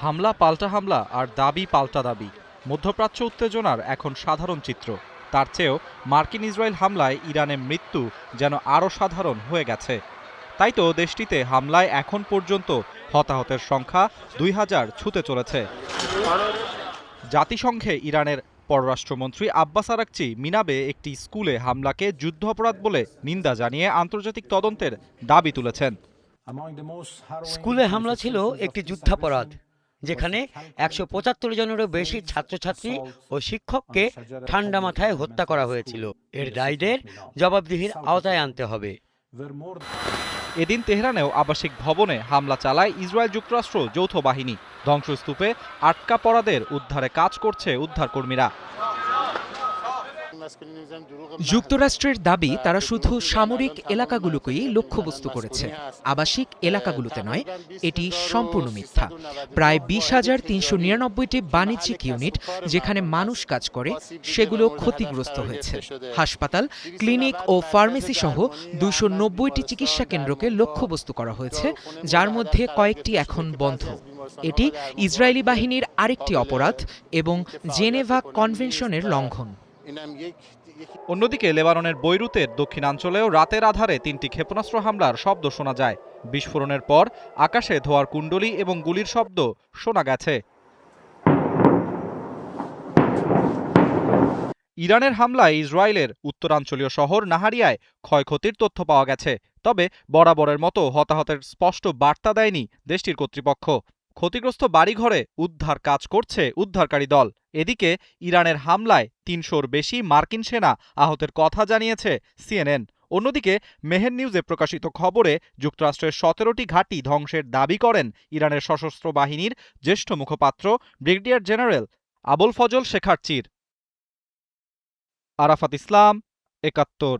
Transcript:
হামলা পাল্টা হামলা আর দাবি পাল্টা দাবি, মধ্যপ্রাচ্য উত্তেজনার এখন সাধারণ চিত্র। তার চেয়েও মার্কিন ইসরায়েল হামলায় ইরানের মৃত্যু যেন আরও সাধারণ হয়ে গেছে। তাই তো দেশটিতে হামলায় এখন পর্যন্ত হতাহতের সংখ্যা 2000 ছুঁতে চলেছে। জাতিসংঘে ইরানের পররাষ্ট্রমন্ত্রী আব্বাস আরাকচি মিনাবে একটি স্কুলে হামলাকে যুদ্ধাপরাধ বলে নিন্দা জানিয়ে আন্তর্জাতিক তদন্তের দাবি তুলেছেন। স্কুলে হামলা ছিল একটি যুদ্ধাপরাধ, যেখানে 175 জনেরও বেশি ছাত্রছাত্রী ও শিক্ষককে ঠান্ডা মাথায় হত্যা করা হয়েছিল। এর দায়ীদের জবাবদিহির আওতায় আনতে হবে। এদিন তেহরানেও আবাসিক ভবনে হামলা চালায় ইসরায়েল যুক্তরাষ্ট্র যৌথ বাহিনী। ধ্বংসস্তূপে আটকা পড়াদের উদ্ধারে কাজ করছে উদ্ধারকর্মীরা। যুক্তরাষ্ট্রের দাবি তারা শুধু সামরিক এলাকাগুলোকেই লক্ষ্যবস্তু করেছে, আবাসিক এলাকাগুলোতে নয়। এটি সম্পূর্ণ মিথ্যা। প্রায় 20,399টি বাণিজ্যিক ইউনিট যেখানে মানুষ কাজ করে সেগুলো ক্ষতিগ্রস্ত হয়েছে। হাসপাতাল, ক্লিনিক ও ফার্মেসি সহ 290টি চিকিৎসা কেন্দ্রকে লক্ষ্যবস্তু করা হয়েছে, যার মধ্যে কয়েকটি এখন বন্ধ। এটি ইসরায়েলি বাহিনীর আরেকটি অপরাধ এবং জেনেভা কনভেনশনের লঙ্ঘন। অন্যদিকে লেবাননের বৈরুতের দক্ষিণাঞ্চলেও রাতের আধারে 3টি ক্ষেপণাস্ত্র হামলার শব্দ শোনা যায়। বিস্ফোরণের পর আকাশে ধোঁয়ার কুণ্ডলী এবং গুলির শব্দ শোনা গেছে। ইরানের হামলায় ইসরায়েলের উত্তরাঞ্চলীয় শহর নাহারিয়ায় ক্ষয়ক্ষতির তথ্য পাওয়া গেছে। তবে বরাবরের মতো হতাহতের স্পষ্ট বার্তা দেয়নি দেশটির কর্তৃপক্ষ। ক্ষতিগ্রস্ত বাড়িঘরে উদ্ধার কাজ করছে উদ্ধারকারী দল। এদিকে ইরানের হামলায় 300-র বেশি মার্কিন সেনা আহতের কথা জানিয়েছে সিএনএন। অন্যদিকে মেহের নিউজে প্রকাশিত খবরে যুক্তরাষ্ট্রের 17টি ঘাঁটি ধ্বংসের দাবি করেন ইরানের সশস্ত্র বাহিনীর জ্যেষ্ঠ মুখপাত্র ব্রিগেডিয়ার জেনারেল আবুল ফজল শেখারচির। আরাফাত ইসলাম, 71।